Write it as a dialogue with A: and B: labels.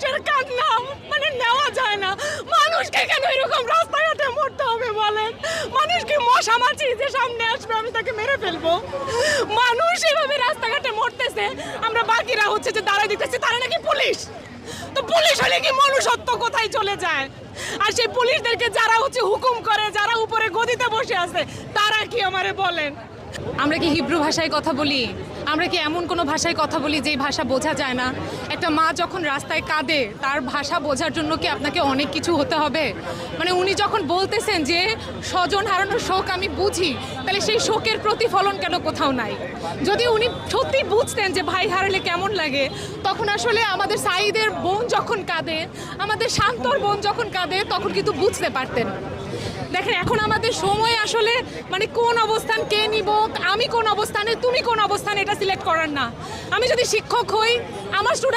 A: মানুষের কান্না মানে নেওয়া যায় না। মানুষকে কেন এরকম রাস্তাঘাটে মরতে হবে বলেন? মানুষ কি মশা মাছি যে সামনে আসবে আমি তাকে মেরে ফেলবো? মানুষ এভাবে রাস্তাঘাটে মরতেছে, আমরা বাকিরা হচ্ছে যে দাঁড়ায় দিতেছি, তারা নাকি পুলিশ। তো পুলিশ হলে কি মনুষ্যত্ব কোথায় চলে যায়? আর সেই পুলিশদেরকে যারা হচ্ছে হুকুম করে, যারা উপরে গদিতে বসে আছে, তারা কি আমারে বলেন? আমরা কি হিব্রু ভাষায় কথা বলি? আমরা কি এমন কোনো ভাষায় কথা বলি যেই ভাষা বোঝা যায় না? একটা মা যখন রাস্তায় কাঁদে, তার ভাষা বোঝার জন্য কি আপনাকে অনেক কিছু হতে হবে? মানে উনি যখন বলতেছেন যে স্বজন হারানোর শোক আমি বুঝি, তাহলে সেই শোকের প্রতিফলন কেন কোথাও নাই? যদি উনি সত্যি বুঝতেন যে ভাই হারালে কেমন লাগে, তখন আসলে আমাদের সাঈদের বোন যখন কাঁদে, আমাদের শান্তর বোন যখন কাঁদে, তখন কিন্তু বুঝতে পারতেন। দেখেন এখন আমাদের সময় আসলে মানে কোন অবস্থান কে নিব, আমি কোন অবস্থানে, তুমি কোন অবস্থানে, এটা সিলেক্ট করার না। আমি যদি শিক্ষক হই, আমার স্টুডেন্ট